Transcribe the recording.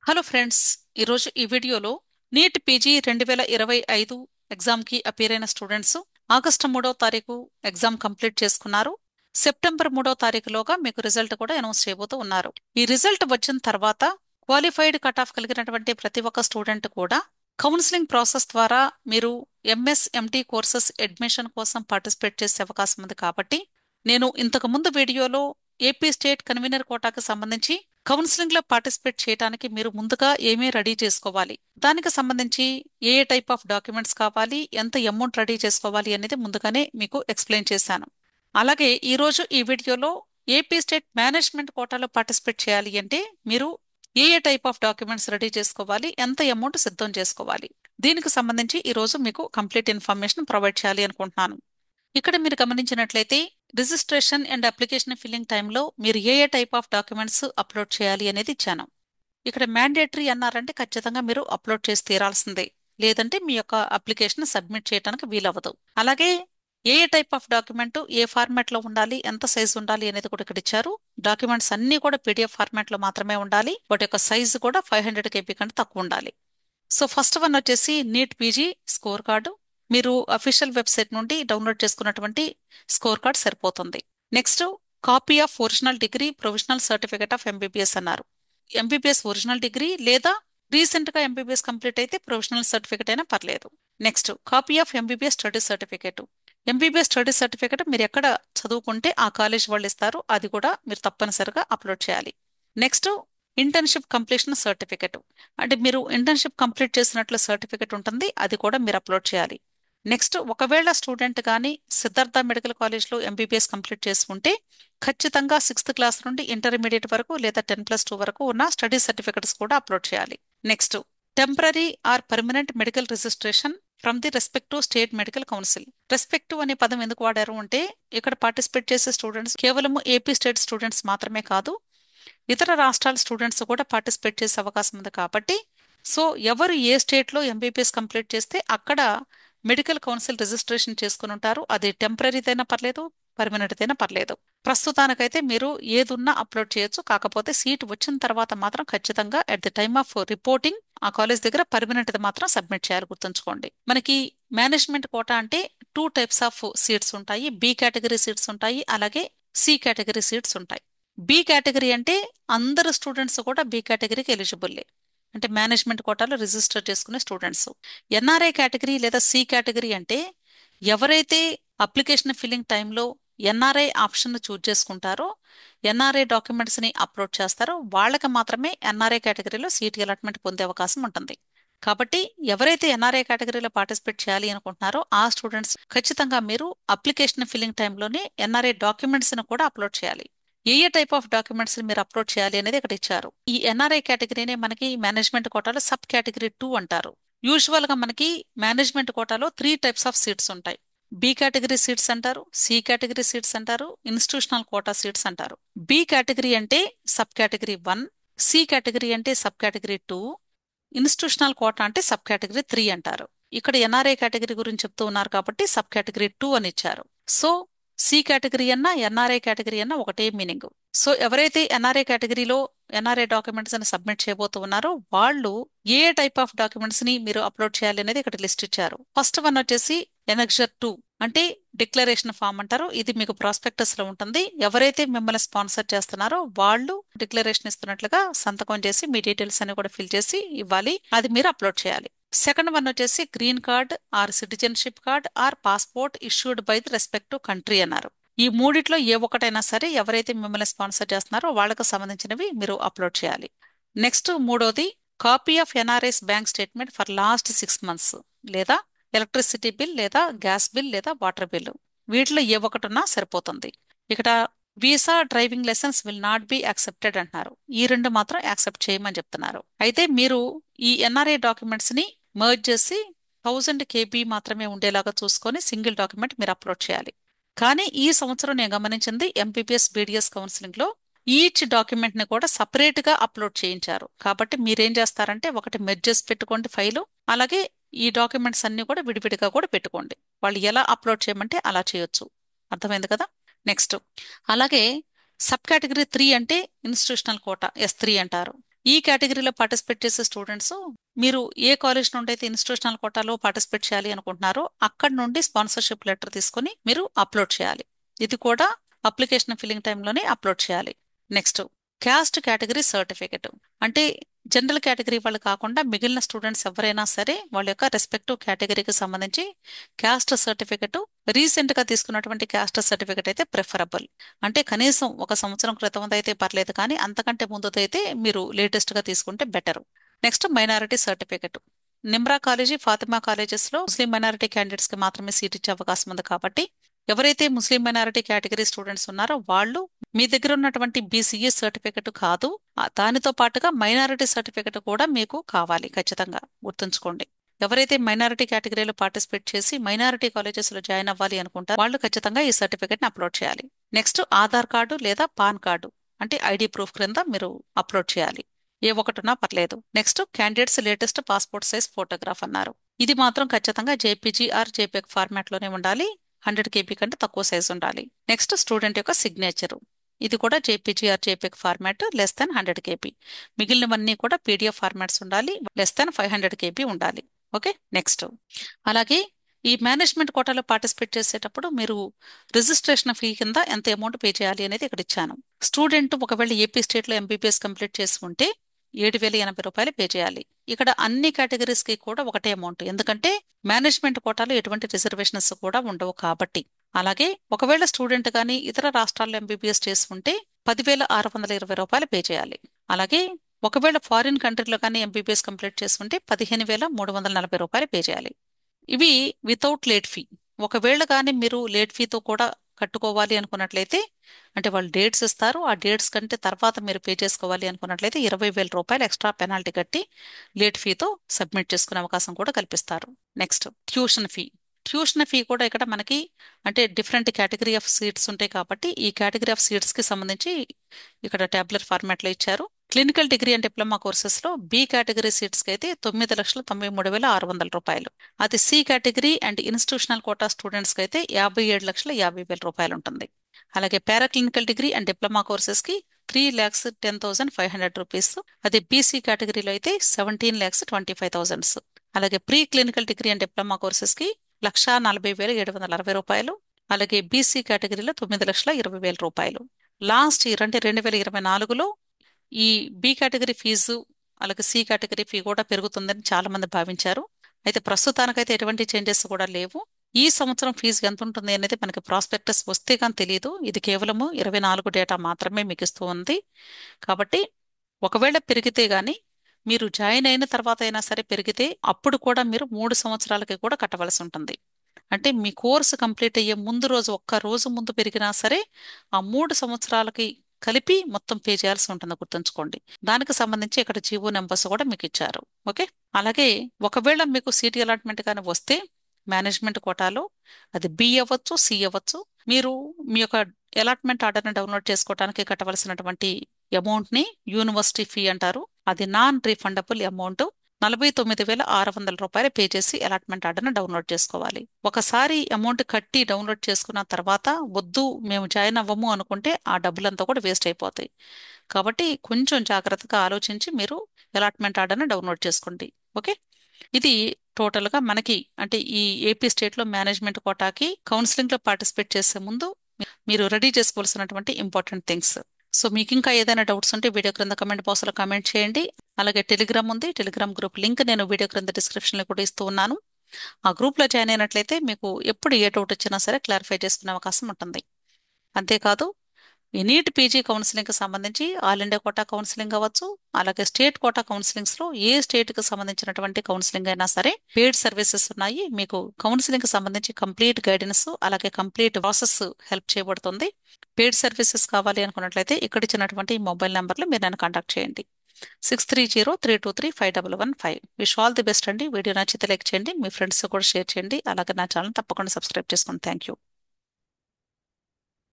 Hello friends, ఈరోజు ఈ వీడియోలో నీట్ పీజీ 2025 ఎగ్జామ్కి అపీర్ అయిన స్టూడెంట్స్ ఆగస్టు 3వ తారీఖు ఎగ్జామ్ కంప్లీట్ చేసుకున్నారు. సెప్టెంబర్ 3వ తారీఖులోగా మీకు రిజల్ట్ కూడా అనౌన్స్ చేయబోతూ ఉన్నారు. ఈ రిజల్ట్ వచ్చిన తర్వాత క్వాలిఫైడ్ కట్ ఆఫ్ కలిగినటువంటి ప్రతి ఒక్క స్టూడెంట్ కూడా కౌన్సిలింగ్ ప్రాసెస్ ద్వారా మీరు ఎంఎస్ ఎంటీ కోర్సెస్ అడ్మిషన్ కోసం పార్టిసిపేట్ చేసే అవకాశం ఉంది. కాబట్టి నేను ఇంతకు ముందు వీడియోలో ఏపీ స్టేట్ కన్వీనర్ కోటాకు సంబంధించి కౌన్సిలింగ్ లో పార్టిసిపేట్ చేయడానికి మీరు ముందుగా ఏమీ రెడీ చేసుకోవాలి, దానికి సంబంధించి ఏ ఏ టైప్ ఆఫ్ డాక్యుమెంట్స్ కావాలి, ఎంత అమౌంట్ రెడీ చేసుకోవాలి అనేది ముందుగానే మీకు ఎక్స్ప్లెయిన్ చేశాను. అలాగే ఈ రోజు ఈ వీడియోలో ఏపీ స్టేట్ మేనేజ్మెంట్ కోటాలో పార్టిసిపేట్ చేయాలి అంటే మీరు ఏ ఏ టైప్ ఆఫ్ డాక్యుమెంట్స్ రెడీ చేసుకోవాలి, ఎంత అమౌంట్ సిద్ధం చేసుకోవాలి, దీనికి సంబంధించి ఈ రోజు మీకు కంప్లీట్ ఇన్ఫర్మేషన్ ప్రొవైడ్ చేయాలి అనుకుంటున్నాను. ఇక్కడ మీరు గమనించినట్లయితే రిజిస్ట్రేషన్ అండ్ అప్లికేషన్ ఫిల్లింగ్ టైంలో మీరు ఏ ఏ టైప్ ఆఫ్ డాక్యుమెంట్స్ అప్లోడ్ చేయాలి అనేది ఇచ్చాను. ఇక్కడ మ్యాండేటరీ అన్నారంటే ఖచ్చితంగా మీరు అప్లోడ్ చేసి తీరాల్సిందే, లేదంటే మీ యొక్క అప్లికేషన్ సబ్మిట్ చేయడానికి వీలవ్వదు. అలాగే ఏ ఏ టైప్ ఆఫ్ డాక్యుమెంట్ ఏ ఫార్మాట్ లో ఉండాలి, ఎంత సైజు ఉండాలి అనేది కూడా ఇక్కడ ఇచ్చారు. డాక్యుమెంట్స్ అన్ని కూడా పీడిఎఫ్ ఫార్మాట్ లో మాత్రమే ఉండాలి. వాటి యొక్క సైజు కూడా 500 కేబీ కంటే తక్కువ ఉండాలి. సో ఫస్ట్ వన్ వచ్చేసి నీట్ పీజీ స్కోర్ కార్డు. మీరు అఫీషియల్ వెబ్సైట్ నుండి డౌన్లోడ్ చేసుకున్నటువంటి స్కోర్ కార్డ్ సరిపోతుంది. Next, copy of original degree provisional certificate of MBBS అన్నారు. ఎంబీబీఎస్ ఒరిజినల్ డిగ్రీ లేదా రీసెంట్ గా ఎంబీబీఎస్ కంప్లీట్ అయితే ప్రొవిజనల్ సర్టిఫికేట్ అయినా పర్లేదు. Next, copy of MBBS study certificate. MBBS study certificate మీరు ఎక్కడ చదువుకుంటే ఆ కాలేజ్ వాళ్ళు ఇస్తారు, అది కూడా మీరు తప్పనిసరిగా అప్లోడ్ చేయాలి. నెక్స్ట్, ఇంటర్న్షిప్ కంప్లీషన్ సర్టిఫికేట్, అంటే మీరు ఇంటర్న్షిప్ కంప్లీట్ చేసినట్లు సర్టిఫికేట్ ఉంటుంది, అది కూడా మీరు అప్లోడ్ చేయాలి. నెక్స్ట్, ఒకవేళ స్టూడెంట్ కానీ సిద్ధార్థ మెడికల్ కాలేజ్లో ఎంబీబీఎస్ కంప్లీట్ చేసుకుంటే ఖచ్చితంగా 6th క్లాస్ నుండి ఇంటర్మీడియట్ వరకు లేదా 10+2 వరకు ఉన్న స్టడీ సర్టిఫికెట్స్ కూడా అప్లోడ్ చేయాలి. Next, temporary or permanent medical registration from the respective state medical council. Respective అనే పదం ఎందుకు వాడారు అంటే ఇక్కడ పార్టిసిపేట్ చేసే స్టూడెంట్స్ కేవలం ఏపీ స్టేట్ స్టూడెంట్స్ మాత్రమే కాదు, ఇతర రాష్ట్రాల స్టూడెంట్స్ కూడా పార్టిసిపేట్ చేసే అవకాశం ఉంది. కాబట్టి సో ఎవరు ఏ స్టేట్లో ఎంబీబీఎస్ కంప్లీట్ చేస్తే అక్కడ మెడికల్ కౌన్సిల్ రిజిస్ట్రేషన్ చేసుకుని ఉంటారు. అది టెంపరీదైనా పర్లేదు, పర్మనెంట్దైనా పర్లేదు. ప్రస్తుతానికైతే మీరు ఏదున్నా అప్లోడ్ చేయొచ్చు. కాకపోతే సీట్ వచ్చిన తర్వాత మాత్రం ఖచ్చితంగా at the time of reporting ఆ కాలేజ్ దగ్గర పర్మనెంట్ మాత్రం సబ్మిట్ చేయాలి, గుర్తుంచుకోండి. మనకి మేనేజ్మెంట్ కోటా అంటే 2 టైప్స్ ఆఫ్ సీట్స్ ఉంటాయి. బి కేటగిరీ సీట్స్ ఉంటాయి, అలాగే సి కేటగిరీ సీట్స్ ఉంటాయి. బి కేటగిరీ అంటే అందరు స్టూడెంట్స్ కూడా బి కేటగిరీకి ఎలిజిబుల్లే, అంటే మేనేజ్మెంట్ కోటాలో రిజిస్టర్ చేసుకునే స్టూడెంట్స్. ఎన్ఆర్ఐ కేటగిరీ లేదా సి కేటగిరీ అంటే ఎవరైతే అప్లికేషన్ ఫిల్లింగ్ టైంలో ఎన్ఆర్ఐ ఆప్షన్ చూజ్ చేసుకుంటారో, ఎన్ఆర్ఐ డాక్యుమెంట్స్ని అప్లోడ్ చేస్తారో వాళ్ళకి మాత్రమే ఎన్ఆర్ఐ కేటగిరీలో సీట్ అలాట్మెంట్ పొందే అవకాశం ఉంటుంది. కాబట్టి ఎవరైతే ఎన్ఆర్ఐ కేటగిరీలో పార్టిసిపేట్ చేయాలి అనుకుంటున్నారో ఆ స్టూడెంట్స్ ఖచ్చితంగా మీరు అప్లికేషన్ ఫిల్లింగ్ టైంలోనే ఎన్ఆర్ఐ డాక్యుమెంట్స్ని కూడా అప్లోడ్ చేయాలి. ఏ ఏ టైప్ ఆఫ్ డాక్యుమెంట్స్ మీరు అప్లోడ్ చేయాలి అనేది ఇక్కడ ఇచ్చారు. ఈ ఎన్ఆర్ఐ కేటగిరీనే మనకి మేనేజ్మెంట్ కోటాలో సబ్ కేటగిరీ 2 అంటారు. యూజువల్ గా మనకి మేనేజ్మెంట్ కోటాలో 3 టైప్స్ ఆఫ్ సీట్స్ ఉంటాయి. బి కేటగిరీ సీట్స్ అంటారు, సి కేటగిరీ సీట్స్ అంటారు, ఇన్స్టిట్యూషనల్ కోటా సీట్స్ అంటారు. బి కేటగిరీ అంటే సబ్ కేటగిరీ 1, సి కేటగిరీ అంటే సబ్ కేటగిరీ 2, ఇన్స్టిట్యూషనల్ కోటా అంటే సబ్ కేటగిరీ 3 అంటారు. ఇక్కడ ఎన్ఆర్ఐ కేటగిరీ గురించి చెప్తూ ఉన్నారు కాబట్టి సబ్ కేటగిరీ 2 అని ఇచ్చారు. సో సి కేటగిరీ అన్నా ఎన్ఆర్ఐ కేటగిరీ అన్నా ఒకటే మీనింగ్. సో ఎవరైతే ఎన్ఆర్ఐ కేటగిరీలో ఎన్ఆర్ఐ డాక్యుమెంట్స్ అని సబ్మిట్ చేయబోతూ ఉన్నారో వాళ్ళు ఏ టైప్ ఆఫ్ డాక్యుమెంట్స్ ని మీరు అప్లోడ్ చేయాలి అనేది ఇక్కడ లిస్ట్ ఇచ్చారు. ఫస్ట్ వన్ వచ్చేసి ఎనెక్సర్ 2 అంటే డిక్లరేషన్ ఫామ్ అంటారు. ఇది మీకు ప్రాస్పెక్టస్ లో ఉంటుంది. ఎవరైతే మిమ్మల్ని స్పాన్సర్ చేస్తున్నారో వాళ్ళు డిక్లరేషన్ ఇస్తున్నట్లుగా సంతకం చేసి మీ డీటెయిల్స్ అన్ని కూడా ఫిల్ చేసి ఇవ్వాలి, అది మీరు అప్లోడ్ చేయాలి. సెకండ్ వన్ వచ్చేసి green card or citizenship card or passport issued by the respective country అన్నారు. ఈ మూడిట్లో ఏ ఒకటైనా సరే ఎవరైతే మిమ్మల్ని స్పాన్సర్ చేస్తున్నారో వాళ్ళకు సంబంధించినవి మీరు అప్లోడ్ చేయాలి. నెక్స్ట్ మూడోది copy of NRS bank statement for last 6 months, లేదా ఎలక్ట్రిసిటీ బిల్ లేదా గ్యాస్ బిల్ లేదా వాటర్ బిల్, వీటిలో ఏ ఒకటి ఉన్నా సరిపోతుంది. ఇక్కడ visa driving licence will not be accepted అంటున్నారు. ఈ రెండు మాత్రం యాక్సెప్ట్ చేయమని చెప్తున్నారు. అయితే మీరు ఈ ఎన్ఆర్ఐ డాక్యుమెంట్స్ ని మర్జ్ చేసి 1000 కేబీ మాత్రమే ఉండేలాగా చూసుకొని సింగిల్ డాక్యుమెంట్ మీరు అప్లోడ్ చేయాలి. కానీ ఈ సంవత్సరం నేను గమనించింది ఎంపీపీఎస్ బీడీఎస్ కౌన్సిలింగ్ లో ఈచ్ డాక్యుమెంట్ ని కూడా సపరేట్ గా అప్లోడ్ చేయించారు. కాబట్టి మీరేం చేస్తారంటే ఒకటి మెర్జెస్ పెట్టుకోండి ఫైలు, అలాగే ఈ డాక్యుమెంట్స్ అన్ని కూడా విడివిడిగా కూడా పెట్టుకోండి. వాళ్ళు ఎలా అప్లోడ్ చేయమంటే అలా చేయొచ్చు. అర్థమైంది కదా. నెక్స్ట్, అలాగే సబ్ కేటగిరీ 3 అంటే ఇన్స్టిట్యూషనల్ కోటా S3 అంటారు. ఈ కేటగిరీలో పార్టిసిపేట్ చేసే స్టూడెంట్స్ మీరు ఏ కాలేజ్ నుండి అయితే ఇన్స్టిట్యూషనల్ కోటాలో పార్టిసిపేట్ చేయాలి అనుకుంటున్నారో అక్కడ నుండి స్పాన్సర్షిప్ లెటర్ తీసుకొని మీరు అప్లోడ్ చేయాలి. ఇది కూడా అప్లికేషన్ ఫిల్లింగ్ టైంలోనే అప్లోడ్ చేయాలి. Next, caste category certificate. అంటే జనరల్ కేటగిరీ వాళ్ళు కాకుండా మిగిలిన స్టూడెంట్స్ ఎవరైనా సరే వాళ్ళ యొక్క రెస్పెక్టివ్ కేటగిరీకి సంబంధించి క్యాస్ట్ సర్టిఫికెట్, రీసెంట్ గా తీసుకున్నటువంటి క్యాస్ట్ సర్టిఫికెట్ అయితే ప్రిఫరబుల్. అంటే కనీసం ఒక సంవత్సరం క్రితం అయితే పర్లేదు, కానీ అంతకంటే ముందుదైతే మీరు లేటెస్ట్ గా తీసుకుంటే better. Next, minority certificate. Nimra college, Fatima colleges లో ముస్లిం మైనారిటీ క్యాండిడేట్స్ కి మాత్రమే సీట్ ఇచ్చే అవకాశం ఉంది కాబట్టి ఎవరైతే ముస్లిం మైనారిటీ కేటగిరీ స్టూడెంట్స్ ఉన్నారో వాళ్ళు మీ దగ్గర ఉన్నటువంటి బీసీఏ సర్టిఫికెట్ కాదు, దానితో పాటుగా మైనారిటీ సర్టిఫికెట్ కూడా మీకు కావాలి, ఖచ్చితంగా గుర్తుంచుకోండి. ఎవరైతే మైనారిటీ కేటగిరీలో పార్టిసిపేట్ చేసి మైనారిటీ కాలేజెస్ లో జాయిన్ అవ్వాలి అనుకుంటారో వాళ్ళు ఖచ్చితంగా ఈ సర్టిఫికెట్ ని అప్లోడ్ చేయాలి. నెక్స్ట్, ఆధార్ కార్డు లేదా పాన్ కార్డు అంటే ఐడి ప్రూఫ్ క్రింద మీరు అప్లోడ్ చేయాలి. ఏ ఒకటిన్నా పర్లేదు. Next, candidates latest passport size photograph అన్నారు. ఇది మాత్రం ఖచ్చితంగా జేపీజీ ఆర్ జేపీఎగ్ ఫార్మాట్ లోనే ఉండాలి. 100 KB కంటే తక్కువ సైజ్ ఉండాలి. నెక్స్ట్, స్టూడెంట్ యొక్క సిగ్నేచర్. ఇది కూడా జేపీజీ ఆర్ జేపీఎగ్ ఫార్మాట్ <100 KB. మిగిలినవన్నీ కూడా పీడిఎఫ్ ఫార్మాట్స్ ఉండాలి, <500 KB ఉండాలి. ఓకే. నెక్స్ట్, అలాగే ఈ మేనేజ్మెంట్ కోటాలో పార్టిసిపేట్ చేసేటప్పుడు మీరు రిజిస్ట్రేషన్ ఫీ కింద ఎంత అమౌంట్ పే చేయాలి అనేది ఇక్కడ ఇచ్చాను. స్టూడెంట్ ఒకవేళ ఏపీ స్టేట్ లో ఎంబీబీఎస్ కంప్లీట్ చేసి ఉంటే రూ. 7,080 పే చేయాలి. ఇక్కడ అన్ని కేటగిరీస్ కి కూడా ఒకటే అమౌంట్, ఎందుకంటే మేనేజ్మెంట్ కోటాలో ఎటువంటి రిజర్వేషన్స్ కూడా ఉండవు కాబట్టి. అలాగే ఒకవేళ స్టూడెంట్ కానీ ఇతర రాష్ట్రాల్లో ఎంబీబీఎస్ చేసి ఉంటే రూ. 10,620 పే చేయాలి. అలాగే ఒకవేళ ఫారిన్ కంట్రీలో కానీ ఎంబీబీఎస్ కంప్లీట్ చేసుకుంటే రూ. 15,340 పే చేయాలి. ఇవి వితౌట్ లేట్ ఫీ. ఒకవేళ కానీ మీరు లేట్ ఫీతో కూడా కట్టుకోవాలి అనుకున్నట్లయితే, అంటే వాళ్ళు డేట్స్ ఇస్తారు, ఆ డేట్స్ కంటే తర్వాత మీరు పే చేసుకోవాలి అనుకున్నట్లయితే రూ. 20,000 ఎక్స్ట్రా పెనాల్టీ కట్టి లేట్ ఫీతో సబ్మిట్ చేసుకునే అవకాశం కూడా కల్పిస్తారు. Next, tuition fee. Tuition fee కూడా ఇక్కడ మనకి అంటే డిఫరెంట్ కేటగిరీ ఆఫ్ సీట్స్ ఉంటాయి కాబట్టి ఈ కేటగిరీ ఆఫ్ సీట్స్ కి సంబంధించి ఇక్కడ ట్యాబులర్ ఫార్మాట్ లో ఇచ్చారు. Clinical degree and diploma courses లో బి కేటగిరీ సీట్స్ కి అయితే రూ. 9,93,600. అది C category and institutional quota students కి అయితే రూ. 57,50,000 ఉంటుంది. అలాగే paraclinical degree and diploma courses కి రూ. 3,10,500. అదే బీసీ కేటగిరీలో అయితే 17,25,000. అలాగే pre clinical degree and diploma courses కి రూ. 1,40,760. అలాగే బీసీ కేటగిరీలో రూ. 9,20,000. లాస్ట్ ఇయర్ అంటే 2024లో ఈ బి కేటగిరీ ఫీజు అలాగే సి కేటగిరీ ఫీ కూడా పెరుగుతుందని చాలా మంది భావించారు. అయితే ప్రస్తుతానికైతే ఎటువంటి చేంజెస్ కూడా లేవు. ఈ సంవత్సరం ఫీజు ఎంత ఉంటుంది అనేది మనకి ప్రాస్పెక్టస్ వస్తే కానీ తెలియదు. ఇది కేవలము 24 డేటా మాత్రమే మీకు ఇస్తూ ఉంది. కాబట్టి ఒకవేళ పెరిగితే గానీ మీరు జాయిన్ అయిన తర్వాత అయినా సరే పెరిగితే అప్పుడు కూడా మీరు 3 సంవత్సరాలకి కూడా కట్టవలసి ఉంటుంది. అంటే మీ కోర్సు కంప్లీట్ అయ్యే ముందు రోజు ఒక్క రోజు ముందు పెరిగినా సరే ఆ 3 సంవత్సరాలకి కలిపి మొత్తం పే చేయాల్సి ఉంటుంది, గుర్తుంచుకోండి. దానికి సంబంధించి ఇక్కడ జీవో నెంబర్స్ కూడా మీకు ఇచ్చారు. ఓకే. అలాగే ఒకవేళ మీకు సీట్ అలాట్మెంట్ కానీ వస్తే మేనేజ్మెంట్ కోటాలో అది బి అవ్వచ్చు, సి అవ్వచ్చు, మీరు మీ యొక్క అలాట్మెంట్ ఆర్డర్ని డౌన్లోడ్ చేసుకోవడానికి కట్టవలసినటువంటి అమౌంట్ ని యూనివర్సిటీ ఫీ అంటారు. అది నాన్ రీఫండబుల్ అమౌంట్. రూ. 49,600 పే చేసి అలాట్మెంట్ ఆర్డర్ను డౌన్లోడ్ చేసుకోవాలి. ఒకసారి అమౌంట్ కట్టి డౌన్లోడ్ చేసుకున్న తర్వాత వద్దు మేము జాయిన్ అవ్వము అనుకుంటే ఆ డబ్బులంతా కూడా వేస్ట్ అయిపోతాయి. కాబట్టి కొంచెం జాగ్రత్తగా ఆలోచించి మీరు అలాట్మెంట్ ఆర్డర్ను డౌన్లోడ్ చేసుకోండి. ఓకే. ఇది టోటల్గా మనకి అంటే ఈ ఏపీ స్టేట్లో మేనేజ్మెంట్ కోటాకి కౌన్సిలింగ్లో పార్టిసిపేట్ చేసే ముందు మీరు రెడీ చేసుకోవాల్సినటువంటి ఇంపార్టెంట్ థింగ్స్. సో మీకు ఇంకా ఏదైనా డౌట్స్ ఉంటే వీడియో క్రింద కమెంట్ బాక్స్లో కమెంట్ చేయండి. అలాగే టెలిగ్రామ్ ఉంది, టెలిగ్రామ్ గ్రూప్ లింక్ నేను వీడియో క్రింద డిస్క్రిప్షన్లో కూడా ఇస్తూ ఉన్నాను. ఆ గ్రూప్లో జాయిన్ అయినట్లయితే మీకు ఎప్పుడు ఏ డౌట్ వచ్చినా సరే క్లారిఫై చేసుకునే అవకాశం ఉంటుంది. అంతేకాదు ఈ నీట్ పీజీ కౌన్సిలింగ్కి సంబంధించి ఆల్ ఇండియా కోటా కౌన్సిలింగ్ అవ్వచ్చు, అలాగే స్టేట్ కోటా కౌన్సిలింగ్స్లో ఏ స్టేట్కి సంబంధించినటువంటి కౌన్సిలింగ్ అయినా సరే పెయిడ్ సర్వీసెస్ ఉన్నాయి. మీకు కౌన్సిలింగ్కి సంబంధించి కంప్లీట్ గైడెన్స్ అలాగే కంప్లీట్ ప్రాసెస్ హెల్ప్ చేయబడుతుంది. పెయిడ్ సర్వీసెస్ కావాలి అనుకున్నట్లయితే ఇక్కడ ఇచ్చినటువంటి మొబైల్ నెంబర్లో మీరు నన్ను కాంటాక్ట్ చేయండి. 6303235115. విష్ ఆల్ ది బెస్ట్ అండి. వీడియో నచ్చితే లైక్ చేయండి, మీ ఫ్రెండ్స్ కూడా షేర్ చేయండి, అలాగే నా ఛానల్ తప్పకుండా సబ్స్క్రైబ్ చేసుకోండి. Thank you.